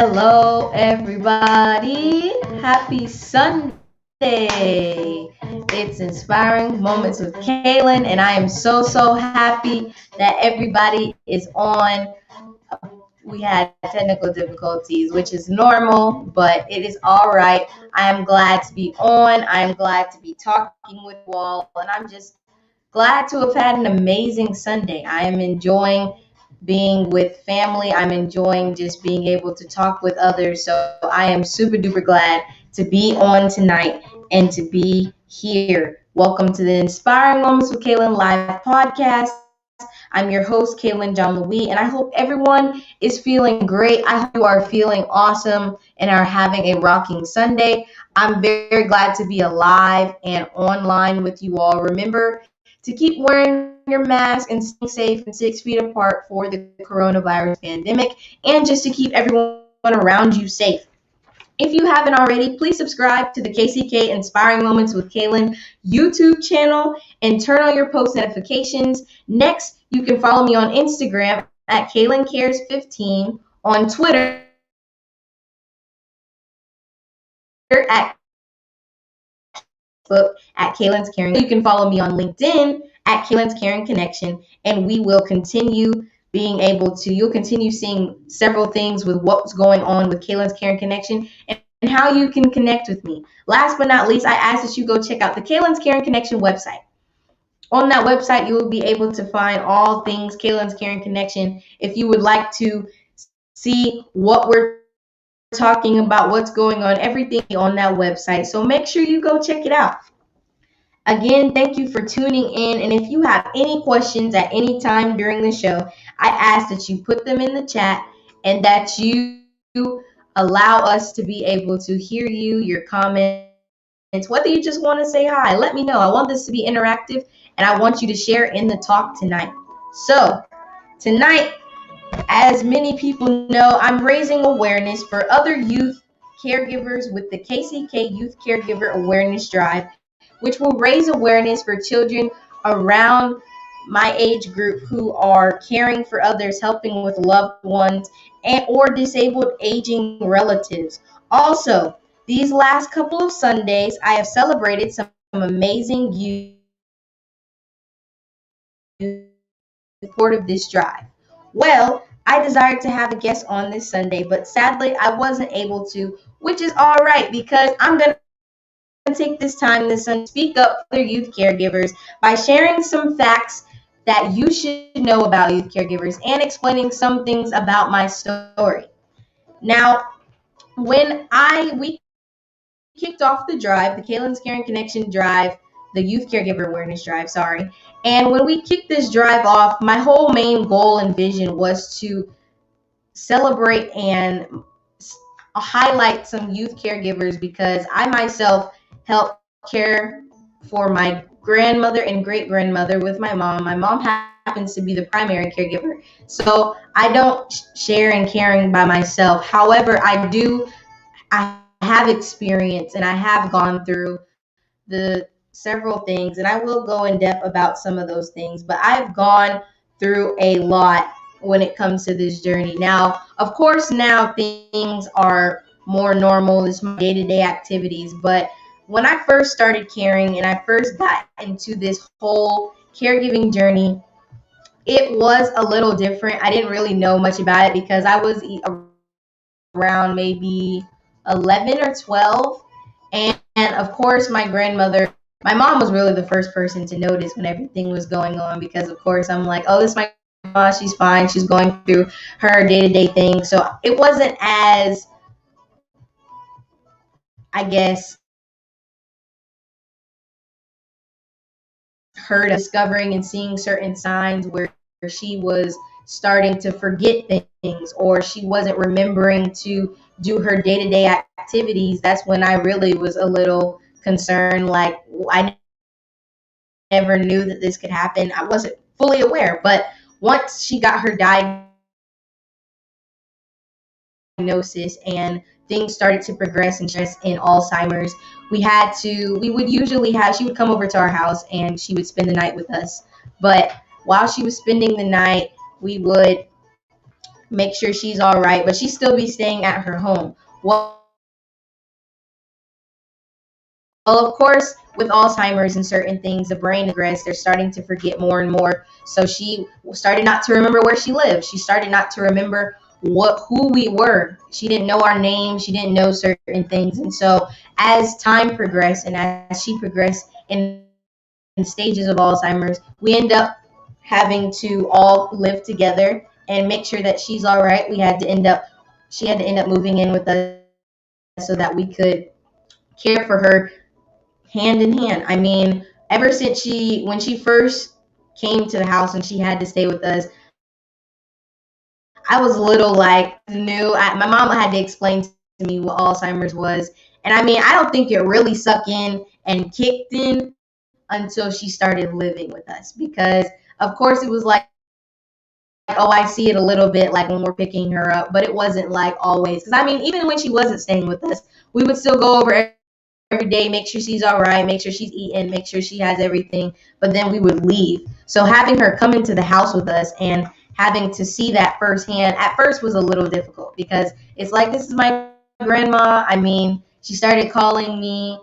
Hello, everybody. Happy Sunday. It's Inspiring Moments with Kaylin, and I am so happy that everybody is on. We had technical difficulties, which is normal, but it is all right. I am glad to be on. I am glad to be talking with you all, and I'm just glad to have had an amazing Sunday. I am enjoying being with family. I'm enjoying just being able to talk with others. So I am super duper glad to be on tonight and to be here. Welcome to the Inspiring Moments with Kaylin live podcast. I'm your host, Kaylin John Louis, and I hope everyone is feeling great. I hope you are feeling awesome and are having a rocking Sunday. I'm very glad to be alive and online with you all. Remember to keep wearing your mask and staying safe and 6 feet apart for the coronavirus pandemic, and just to keep everyone around you safe. If you haven't already, please subscribe to the KCK Inspiring Moments with Kaylin YouTube channel and turn on your post notifications. Next, you can follow me on Instagram at KaylinCares15, on Twitter at Facebook at Kaylin's Caring. You can follow me on LinkedIn at Kaylin's Caring Connection, and we will continue you'll continue seeing several things with what's going on with Kaylin's Caring Connection and how you can connect with me. Last but not least, I ask that you go check out the Kaylin's Caring Connection website. On that website, you will be able to find all things Kaylin's Caring Connection. If you would like to see what we're talking about, what's going on, everything on that website. So make sure you go check it out. Again, thank you for tuning in. And if you have any questions at any time during the show, I ask that you put them in the chat and that you allow us to be able to hear you, your comments, whether you just want to say hi. Let me know. I want this to be interactive, and I want you to share in the talk tonight. So tonight, as many people know, I'm raising awareness for other youth caregivers with the KCK Youth Caregiver Awareness Drive, which will raise awareness for children around my age group who are caring for others, helping with loved ones, or disabled aging relatives. Also, these last couple of Sundays, I have celebrated some amazing youth support of this drive. Well, I desired to have a guest on this Sunday, but sadly I wasn't able to, which is all right because I'm going to take this time this Sunday to speak up for youth caregivers by sharing some facts that you should know about youth caregivers and explaining some things about my story. Now, when we kicked off the drive, the Kaylin's Caring Connection drive, the Youth Caregiver Awareness Drive, and when we kicked this drive off, my whole main goal and vision was to celebrate and highlight some youth caregivers because I myself help care for my grandmother and great-grandmother with my mom. My mom happens to be the primary caregiver, so I don't share in caring by myself. However, I have experience and I have gone through the several things, and I will go in depth about some of those things, but I've gone through a lot when it comes to this journey. Now, of course, now things are more normal. It's my day-to-day activities, but when I first started caring and I first got into this whole caregiving journey, it was a little different. I didn't really know much about it because I was around maybe 11 or 12, and of course my mom was really the first person to notice when everything was going on because of course I'm like, oh, this is my mom, she's fine, she's going through her day-to-day thing. So it wasn't as, I guess, her discovering and seeing certain signs where she was starting to forget things or she wasn't remembering to do her day-to-day activities. That's when I really was a little concerned. Like, I never knew that this could happen. I wasn't fully aware, but once she got her diagnosis and things started to progress and stress in Alzheimer's, she would come over to our house and she would spend the night with us. But while she was spending the night, we would make sure she's all right, but she still be staying at her home. Well, of course, with Alzheimer's and certain things, the brain is regressed. They're starting to forget more and more. So she started not to remember where she lived. She started not to remember who we were. She didn't know our name. She didn't know certain things. And so as time progressed and as she progressed in stages of Alzheimer's, we end up having to all live together and make sure that she's all right. She had to end up moving in with us so that we could care for her hand in hand. I mean, ever since when she first came to the house and she had to stay with us, I was little like new. My mama had to explain to me what Alzheimer's was. And I mean, I don't think it really sunk in and kicked in until she started living with us, because of course it was like, oh, I see it a little bit like when we're picking her up, but it wasn't like always. Because I mean, even when she wasn't staying with us, we would still go over every day, make sure she's all right, make sure she's eating, make sure she has everything, but then we would leave. So having her come into the house with us and having to see that firsthand at first was a little difficult, because it's like, this is my grandma. I mean, she started calling me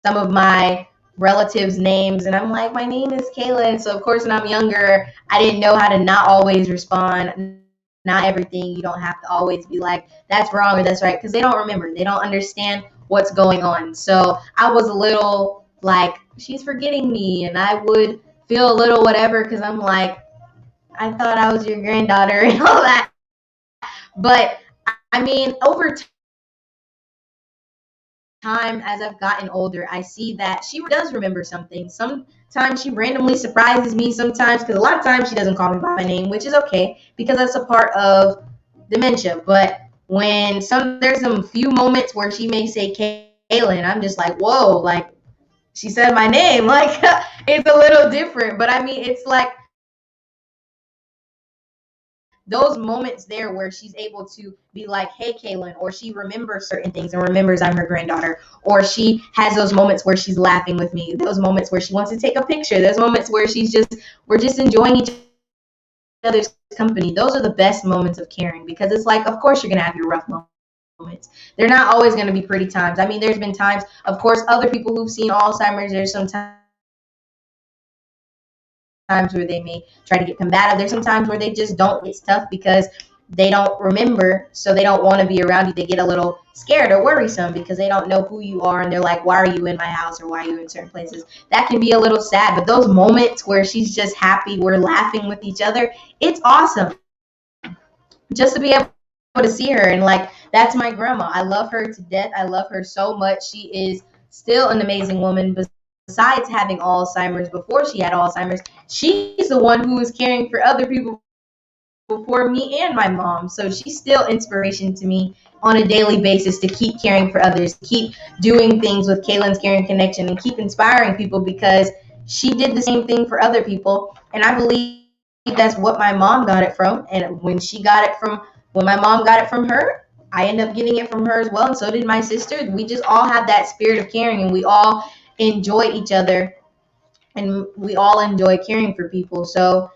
some of my relatives' names, and I'm like, my name is Kayla. And so of course, when I'm younger, I didn't know how to not always respond. Not everything, you don't have to always be like, that's wrong or that's right, because they don't remember, they don't understand what's going on. So I was a little like, she's forgetting me, and I would feel a little whatever, because I'm like, I thought I was your granddaughter and all that. But I mean, over time, as I've gotten older, I see that she does remember something. Sometimes she randomly surprises me, sometimes, because a lot of times she doesn't call me by my name, which is okay, because that's a part of dementia. But when there's some few moments where she may say Kayla, and I'm just like, whoa, like, she said my name. Like, it's a little different. But I mean, it's like those moments there where she's able to be like, hey, Kaylin, or she remembers certain things and remembers I'm her granddaughter, or she has those moments where she's laughing with me, those moments where she wants to take a picture, those moments where we're just enjoying each other's company. Those are the best moments of caring, because it's like, of course you're going to have your rough moments. They're not always going to be pretty times. I mean, there's been times, of course, other people who've seen Alzheimer's, there's some times where they may try to get combative. There's some times where they just don't. It's tough because they don't remember, so they don't want to be around you. They get a little scared or worrisome because they don't know who you are, and they're like, why are you in my house, or why are you in certain places? That can be a little sad, but those moments where she's just happy, we're laughing with each other, it's awesome just to be able to see her. And like, that's my grandma. I love her to death. I love her so much. She is still an amazing woman. Besides having Alzheimer's, before she had Alzheimer's, she's the one who was caring for other people before me and my mom. So she's still inspiration to me on a daily basis to keep caring for others, keep doing things with Kaylin's Caring Connection, and keep inspiring people, because she did the same thing for other people. And I believe that's what my mom got it from. And when my mom got it from her, I ended up getting it from her as well. And so did my sister. We just all have that spirit of caring, and we all enjoy each other, and we all enjoy caring for people. So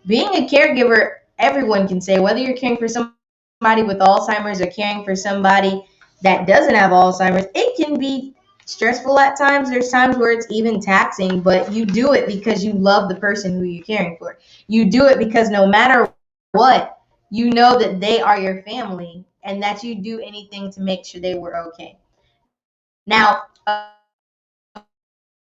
being a caregiver, everyone can say, whether you're caring for somebody with Alzheimer's or caring for somebody that doesn't have Alzheimer's, it can be stressful at times. There's times where it's even taxing, but you do it because you love the person who you're caring for. You do it because no matter what, you know that they are your family, and that you do anything to make sure they were okay. Now,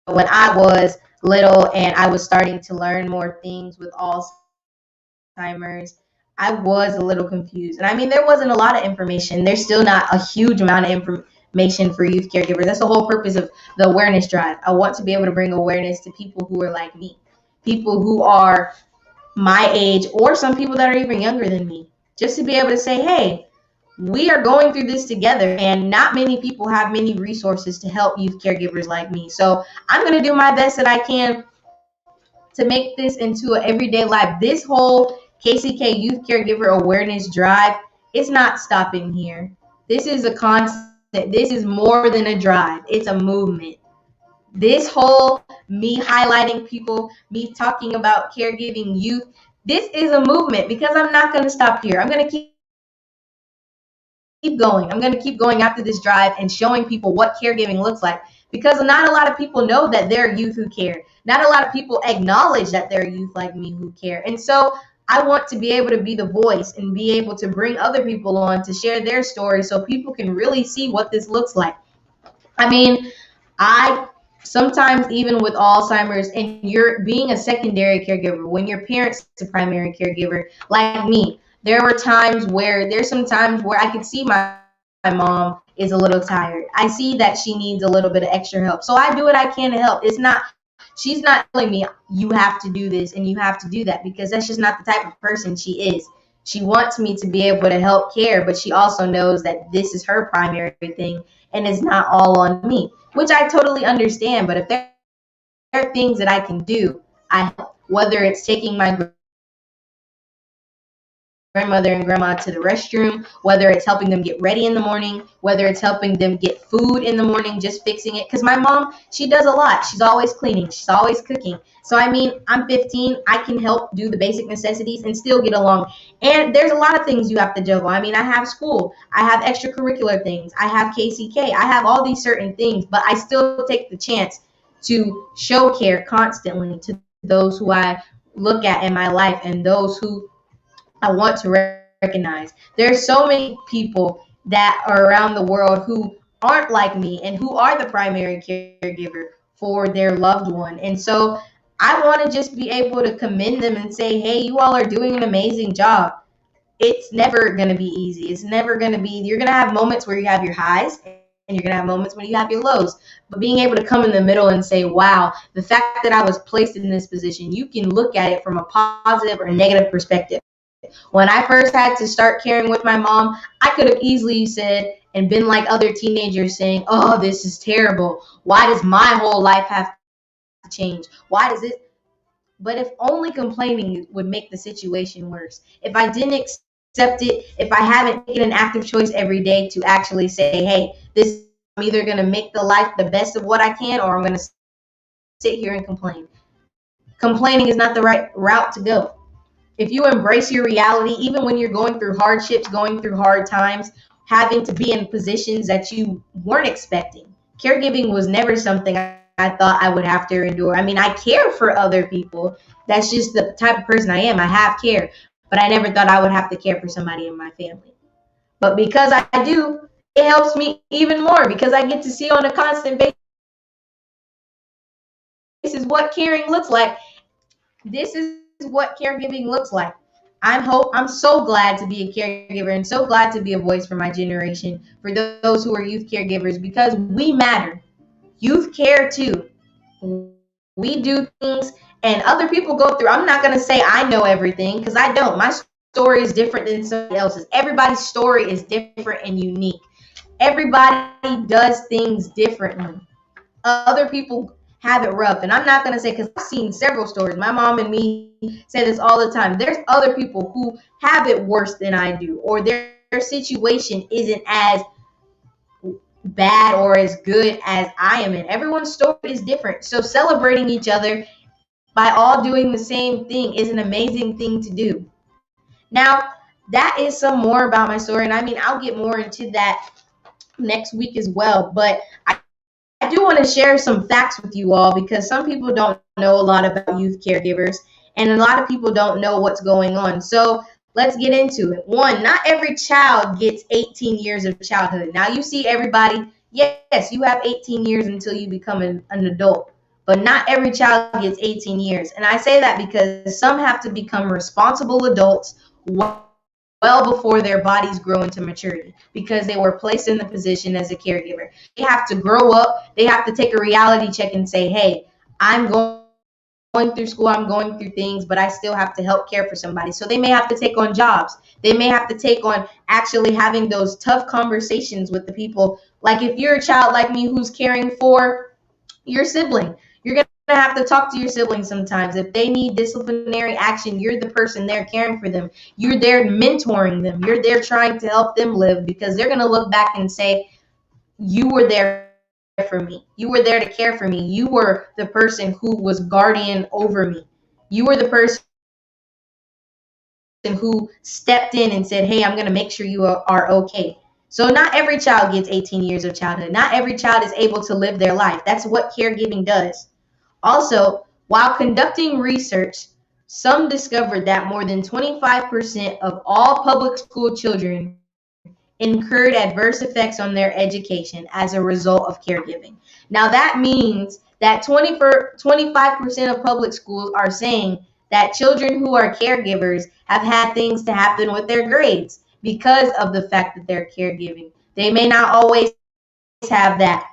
when I was little and I was starting to learn more things with Alzheimer's, I was a little confused. And I mean, there wasn't a lot of information. There's still not a huge amount of information for youth caregivers. That's the whole purpose of the awareness drive. I want to be able to bring awareness to people who are like me, people who are my age, or some people that are even younger than me, just to be able to say, hey, we are going through this together, and not many people have many resources to help youth caregivers like me. So I'm going to do my best that I can to make this into an everyday life. This whole KCK Youth Caregiver Awareness Drive, it's not stopping here. This is a constant. This is more than a drive. It's a movement. This whole me highlighting people, me talking about caregiving youth, This is a movement because I'm not going to stop here. I'm going to keep going. I'm going to keep going after this drive and showing people what caregiving looks like, because not a lot of people know that there are youth who care. Not a lot of people acknowledge that there are youth like me who care. And so I want to be able to be the voice and be able to bring other people on to share their stories so people can really see what this looks like. I mean, I sometimes, even with Alzheimer's, and you're being a secondary caregiver, when your parents a primary caregiver, like me, there's some times where I could see my mom is a little tired. I see that she needs a little bit of extra help. So I do what I can to help. She's not telling me you have to do this and you have to do that, because that's just not the type of person she is. She wants me to be able to help care, but she also knows that this is her primary thing and it's not all on me, which I totally understand. But if there are things that I can do, I help. Whether it's taking my grandmother and grandma to the restroom, whether it's helping them get ready in the morning, whether it's helping them get food in the morning, just fixing it. Because my mom, she does a lot. She's always cleaning, she's always cooking. So, I mean, I'm 15, I can help do the basic necessities and still get along. And there's a lot of things you have to juggle. I mean, I have school, I have extracurricular things, I have KCK, I have all these certain things, but I still take the chance to show care constantly to those who I look at in my life and those who I want to recognize. There's so many people that are around the world who aren't like me and who are the primary caregiver for their loved one. And so I want to just be able to commend them and say, hey, you all are doing an amazing job. It's never going to be easy. It's never going to be, you're going to have moments where you have your highs and you're going to have moments when you have your lows. But being able to come in the middle and say, wow, the fact that I was placed in this position, you can look at it from a positive or negative perspective. When I first had to start caring with my mom, I could have easily said and been like other teenagers saying, oh, this is terrible. Why does my whole life have to change? Why does it? But if only complaining would make the situation worse. If I didn't accept it, if I haven't taken an active choice every day to actually say, hey, this, I'm either going to make the life the best of what I can, or I'm going to sit here and complain. Complaining is not the right route to go. If you embrace your reality, even when you're going through hardships, going through hard times, having to be in positions that you weren't expecting. Caregiving was never something I thought I would have to endure. I mean, I care for other people. That's just the type of person I am. I have care, but I never thought I would have to care for somebody in my family. But because I do, it helps me even more because I get to see on a constant basis what caring looks like. This is what caregiving looks like. I'm so glad to be a caregiver and so glad to be a voice for my generation, for those who are youth caregivers, because we matter. Youth care too. We do things and other people go through. I'm not going to say I know everything because I don't. My story is different than somebody else's. Everybody's story is different and unique. Everybody does things differently. Other people have it rough. And I'm not going to say, because I've seen several stories. My mom and me say this all the time. There's other people who have it worse than I do, or their situation isn't as bad or as good as I am in. Everyone's story is different. So celebrating each other by all doing the same thing is an amazing thing to do. Now, that is some more about my story. And I mean, I'll get more into that next week as well. But I do want to share some facts with you all because some people don't know a lot about youth caregivers and a lot of people don't know what's going on. So let's get into it. One, not every child gets 18 years of childhood. Now you see everybody, yes, you have 18 years until you become an adult, but not every child gets 18 years. And I say that because some have to become responsible adults well before their bodies grow into maturity because they were placed in the position as a caregiver. They have to grow up. They have to take a reality check and say, hey, I'm going through school, I'm going through things, but I still have to help care for somebody. So they may have to take on jobs. They may have to take on actually having those tough conversations with the people. Like if you're a child like me who's caring for your sibling, you're going to have to talk to your siblings sometimes. If they need disciplinary action, you're the person there caring for them. You're there mentoring them. You're there trying to help them live because they're going to look back and say, you were there for me. You were there to care for me. You were the person who was guardian over me. You were the person who stepped in and said, hey, I'm going to make sure you are okay. So not every child gets 18 years of childhood. Not every child is able to live their life. That's what caregiving does. Also, while conducting research, some discovered that more than 25% of all public school children incurred adverse effects on their education as a result of caregiving. Now, that means that 25% of public schools are saying that children who are caregivers have had things to happen with their grades because of the fact that they're caregiving. They may not always have that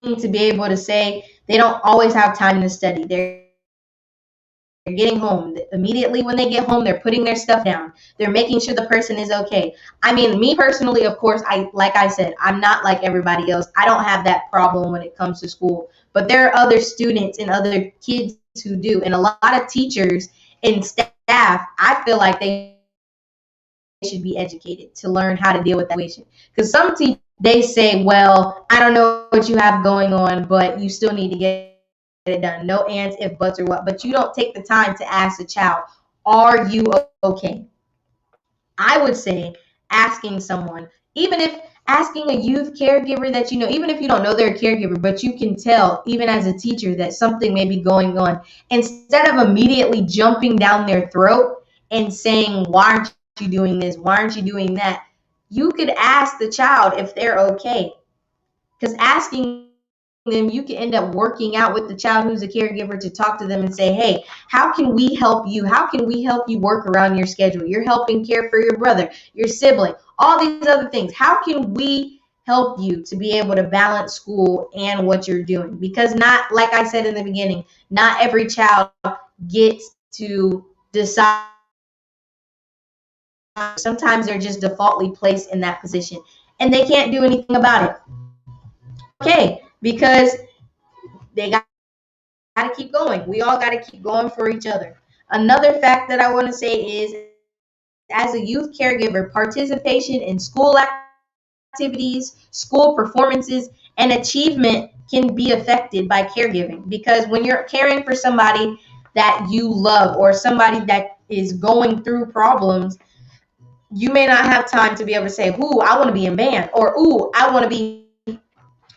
to be able to say they don't always have time to study. They're getting home. Immediately when they get home, they're putting their stuff down. They're making sure the person is okay. I mean, me personally, of course, like I said, I'm not like everybody else. I don't have that problem when it comes to school. But there are other students and other kids who do. And a lot of teachers and staff, I feel like they should be educated to learn how to deal with that situation. Because some teachers, they say, well, I don't know what you have going on, but you still need to get it done. No ands, if, buts, or what. But you don't take the time to ask the child, are you okay? I would say asking someone, even if asking a youth caregiver that you know, even if you don't know they're a caregiver, but you can tell, even as a teacher, that something may be going on, instead of immediately jumping down their throat and saying, why aren't you doing this? Why aren't you doing that? You could ask the child if they're okay. Because asking them, you can end up working out with the child who's a caregiver to talk to them and say, hey, how can we help you? How can we help you work around your schedule? You're helping care for your brother, your sibling, all these other things. How can we help you to be able to balance school and what you're doing? Because not, like I said in the beginning, not every child gets to decide. Sometimes they're just defaultly placed in that position and they can't do anything about it. Okay, because they got to keep going. We all got to keep going for each other. Another fact that I want to say is, as a youth caregiver, participation in school activities, school performances, and achievement can be affected by caregiving. Because when you're caring for somebody that you love or somebody that is going through problems, you may not have time to be able to say, ooh, I want to be in band, or ooh, I want to be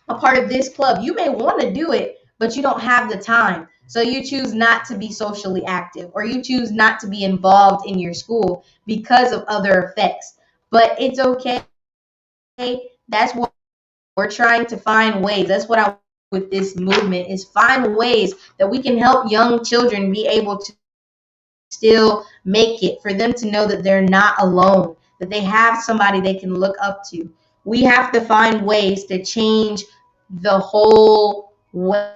a part of this club. You may want to do it, but you don't have the time. So you choose not to be socially active, or you choose not to be involved in your school because of other effects. But it's okay. That's what we're trying to find ways. That's what I with this movement is find ways that we can help young children be able to still make it, for them to know that they're not alone, that they have somebody they can look up to. We have to find ways to change the whole way.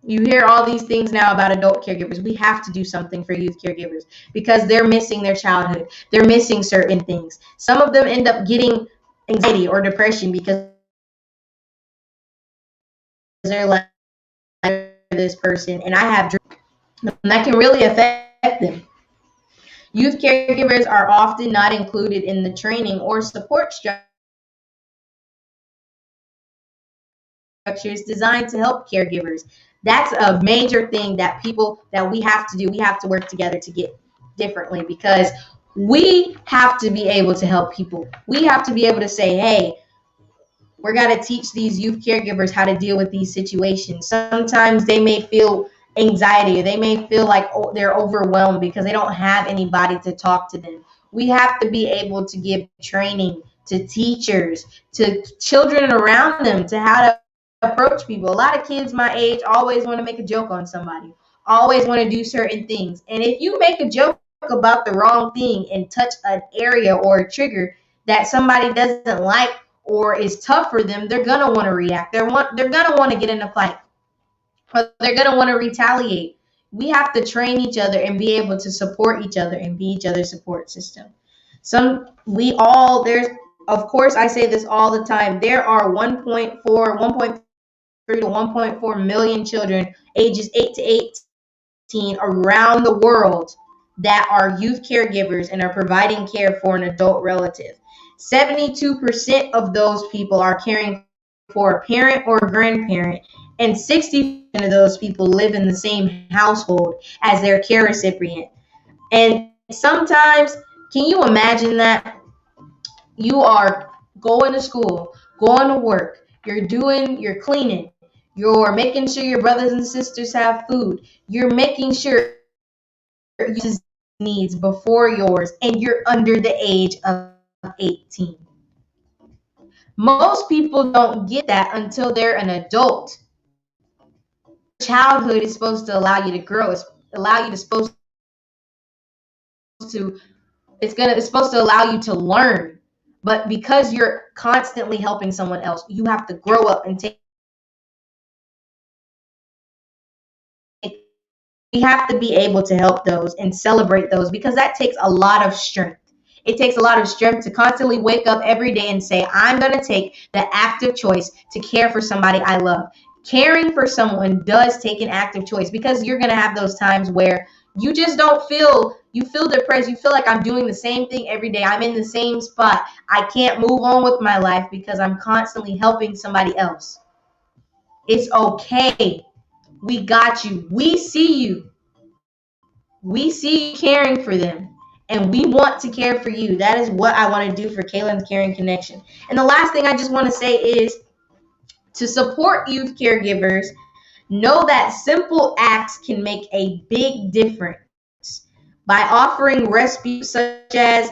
You hear all these things now about adult caregivers. We have to do something for youth caregivers because they're missing their childhood. They're missing certain things. Some of them end up getting anxiety or depression because they're like, this person and I have dreams, and that can really affect them. Youth caregivers are often not included in the training or support structures designed to help caregivers. That's a major thing that we have to do. We have to work together to get differently, because we have to be able to help people. We have to be able to say, hey, we're got to teach these youth caregivers how to deal with these situations. Sometimes they may feel anxiety, or they may feel like they're overwhelmed because they don't have anybody to talk to them. We have to be able to give training to teachers, to children around them, to how to approach people. A lot of kids my age always want to make a joke on somebody, always want to do certain things. And if you make a joke about the wrong thing and touch an area or a trigger that somebody doesn't like or is tough for them, they're gonna want to react. They're gonna want to get in a fight, or they're gonna want to retaliate. We have to train each other and be able to support each other and be each other's support system. There's, of course, I say this all the time. There are 1.3 to 1.4 million children ages 8 to 18 around the world that are youth caregivers and are providing care for an adult relative. 72% of those people are caring for a parent or a grandparent, and 60% of those people live in the same household as their care recipient. And sometimes, can you imagine that you are going to school, going to work, you're cleaning, you're making sure your brothers and sisters have food, you're making sure your needs before yours, and you're under the age of 18. Most people don't get that until they're an adult. Childhood is supposed to allow you to grow. To it's supposed to allow you to learn. But because you're constantly helping someone else, you have to grow up and take. We have to be able to help those and celebrate those, because that takes a lot of strength. It takes a lot of strength to constantly wake up every day and say, I'm going to take the active choice to care for somebody I love. Caring for someone does take an active choice, because you're going to have those times where you just you feel depressed. You feel like, I'm doing the same thing every day. I'm in the same spot. I can't move on with my life because I'm constantly helping somebody else. It's okay. We got you. We see you. We see you caring for them, and we want to care for you. That is what I want to do for Kaylin's Caring Connection. And the last thing I just want to say is, to support youth caregivers, know that simple acts can make a big difference. By offering rescue such as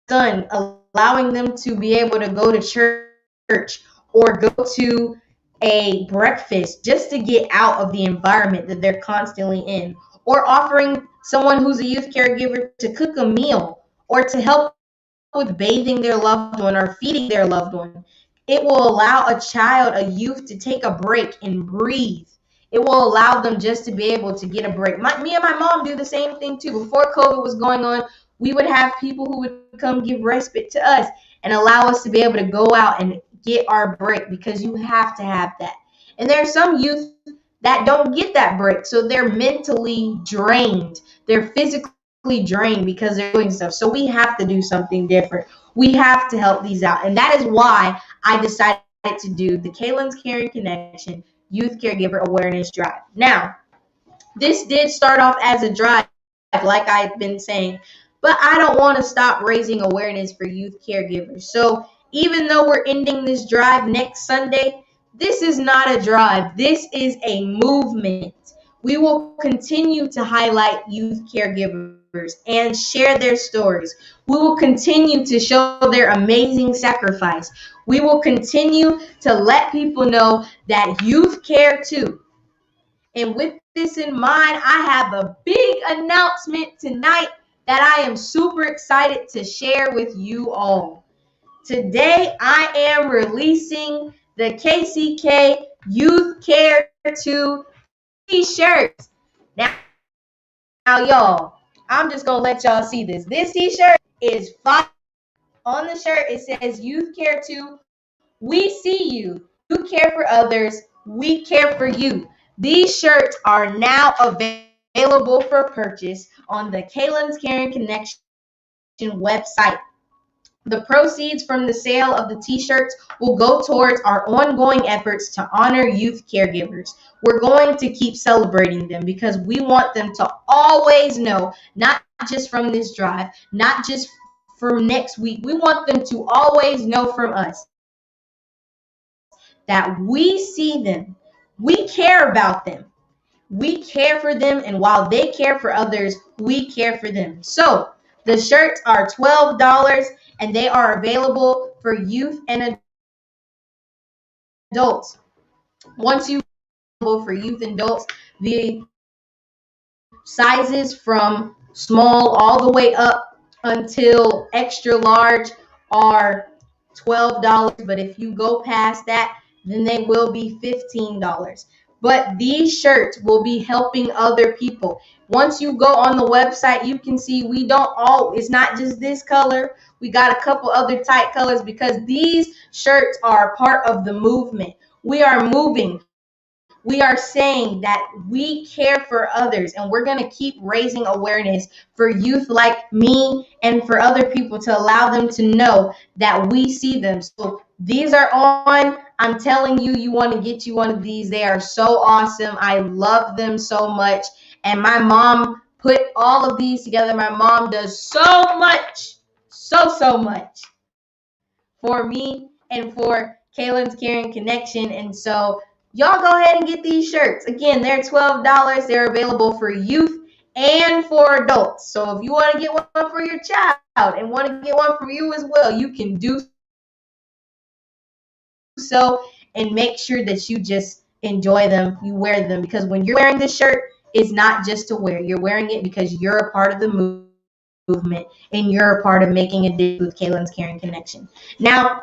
son, allowing them to be able to go to church or go to a breakfast just to get out of the environment that they're constantly in, or offering someone who's a youth caregiver to cook a meal or to help with bathing their loved one or feeding their loved one. It will allow a youth to take a break and breathe. It will allow them just to be able to get a break. Me and my mom do the same thing too. Before COVID was going on, we would have people who would come give respite to us and allow us to be able to go out and get our break, because you have to have that. And there are some youth that don't get that break, so they're mentally drained. They're physically drained because they're doing stuff. So we have to do something different. We have to help these out. And that is why I decided to do the Kaylin's Caring Connection Youth Caregiver Awareness Drive. Now, this did start off as a drive, like I've been saying, but I don't want to stop raising awareness for youth caregivers. So even though we're ending this drive next Sunday, this is not a drive. This is a movement. We will continue to highlight youth caregivers and share their stories. We will continue to show their amazing sacrifice. We will continue to let people know that youth care too. And with this in mind, I have a big announcement tonight that I am super excited to share with you all. Today, I am releasing the KCK Youth Care 2 t-shirts. Now, y'all, I'm just going to let y'all see this. This t-shirt is fire. On the shirt, it says Youth Care 2. We see you. You care for others. We care for you. These shirts are now available for purchase on the Kaylin's Caring Connection website. The proceeds from the sale of the t-shirts will go towards our ongoing efforts to honor youth caregivers. We're going to keep celebrating them because we want them to always know, not just from this drive, not just from next week. We want them to always know from us that we see them, we care about them, we care for them, and while they care for others, we care for them. So the shirts are $12 and they are available for youth and adults. Once you available for youth and adults, the sizes from small all the way up until extra large are $12, but if you go past that, then they will be $15. But these shirts will be helping other people. Once you go on the website, you can see it's not just this color. We got a couple other tight colors because these shirts are part of the movement. We are moving We are saying that we care for others, and we're going to keep raising awareness for youth like me and for other people to allow them to know that we see them. So these are on. I'm telling you, you want to get you one of these. They are so awesome. I love them so much. And my mom put all of these together. My mom does so much, so much for me and for Kaylin's Caring Connection. And so y'all go ahead and get these shirts. Again, they're $12. They're available for youth and for adults. So if you want to get one for your child and want to get one for you as well, you can do so, and make sure that you just enjoy them. You wear them, because when you're wearing this shirt, it's not just to wear. You're wearing it because you're a part of the movement and you're a part of making a difference with Kaylin's Caring Connection. Now,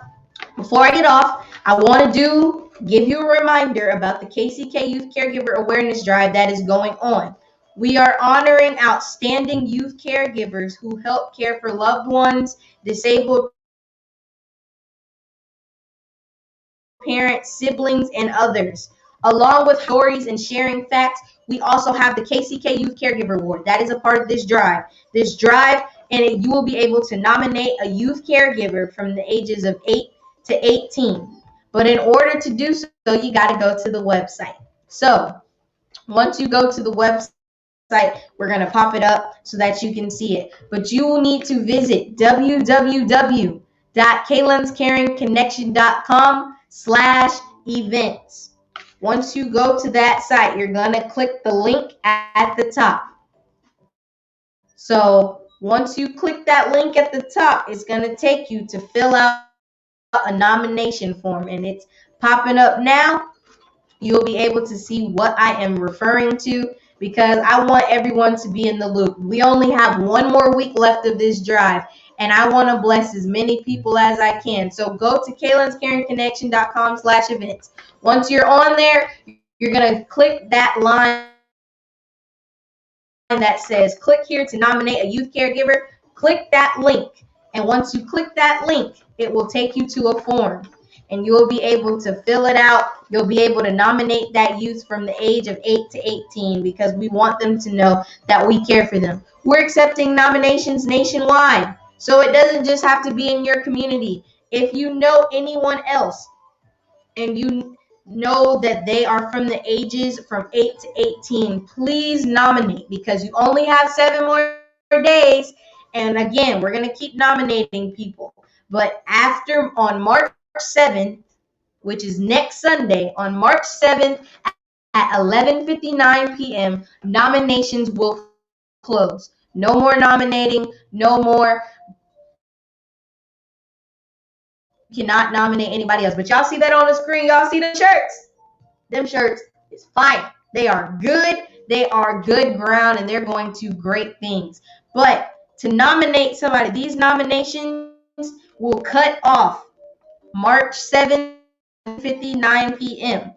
before I get off, I want to give you a reminder about the KCK Youth Caregiver Awareness Drive that is going on. We are honoring outstanding youth caregivers who help care for loved ones, disabled parents, siblings, and others. Along with stories and sharing facts, we also have the KCK Youth Caregiver Award. That is a part of this drive. And you will be able to nominate a youth caregiver from the ages of 8 to 18. But in order to do so, you got to go to the website. So once you go to the website, we're going to pop it up so that you can see it. But you will need to visit www.kaylinscaringconnection.com/events. Once you go to that site, you're going to click the link at the top. So once you click that link at the top, it's going to take you to fill out a nomination form, and it's popping up now. You'll be able to see what I am referring to, because I want everyone to be in the loop. We only have one more week left of this drive, and I want to bless as many people as I can. So go to kaylinscaringconnection.com/events. Once you're on there, you're going to click that line that says click here to nominate a youth caregiver. Click that link, and once you click that link, it will take you to a form, and you will be able to fill it out. You'll be able to nominate that youth from the age of 8 to 18, because we want them to know that we care for them. We're accepting nominations nationwide, so it doesn't just have to be in your community. If you know anyone else and you know that they are from the ages from 8 to 18, please nominate, because you only have 7 more days. And again, we're going to keep nominating people. But on March 7th, which is next Sunday, on March 7th at 11:59 p.m., nominations will close. No more nominating, no more. You cannot nominate anybody else. But y'all see that on the screen? Y'all see the shirts? Them shirts is fire. They are good. They are good ground, and they're going to great things. But to nominate somebody, these nominations will cut off March 7th, 59 p.m.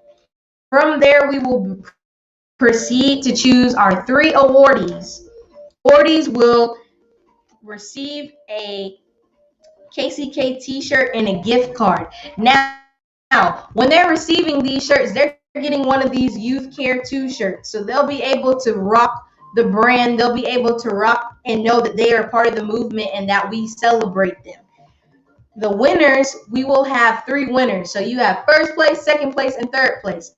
From there, we will proceed to choose our 3 awardees. Awardees will receive a KCK t-shirt and a gift card. Now, when they're receiving these shirts, they're getting one of these Youth Care 2 shirts. So they'll be able to rock the brand. They'll be able to rock and know that they are part of the movement and that we celebrate them. The winners, we will have 3 winners. So you have first place, second place, and third place.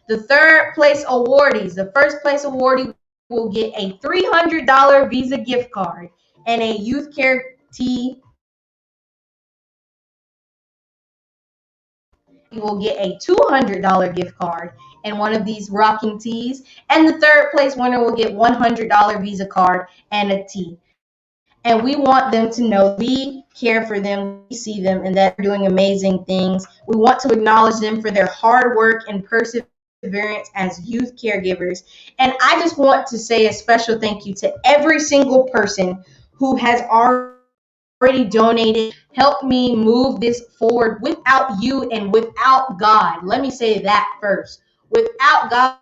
The third place awardees, the first place awardee will get a $300 Visa gift card and a Youth Care tee. You will get a $200 gift card and one of these rocking tees. And the third place winner will get $100 Visa card and a tee. And we want them to know we care for them, we see them, and that they're doing amazing things. We want to acknowledge them for their hard work and perseverance as youth caregivers. And I just want to say a special thank you to every single person who has already donated, helped me move this forward. Without you and without God, let me say that first. Without God,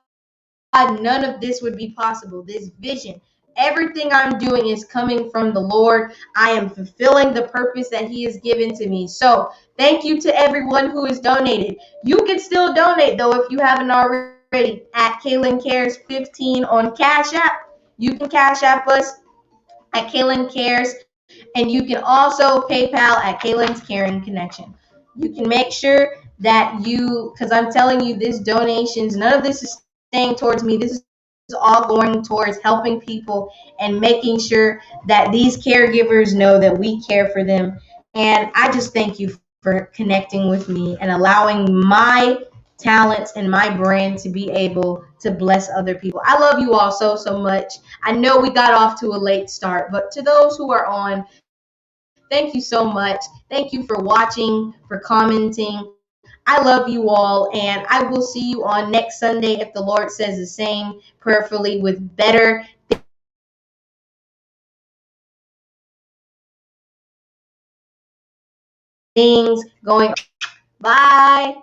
none of this would be possible. This vision, everything I'm doing is coming from the Lord. I am fulfilling the purpose that He has given to me. So thank you to everyone who has donated. You can still donate, though, if you haven't already. at Kaylin Cares 15 on Cash App. You can Cash App us at Kaylin Cares, and you can also PayPal at Kaylin's Caring Connection. You can make sure that because I'm telling you, this donations, none of this is staying towards me. This is all going towards helping people and making sure that these caregivers know that we care for them. And I just thank you for connecting with me and allowing my talents and my brand to be able to bless other people. I love you all so, so much. I know we got off to a late start, but to those who are on, thank you so much. Thank you for watching, for commenting. I love you all, and I will see you on next Sunday if the Lord says the same, prayerfully, with better things going. Bye.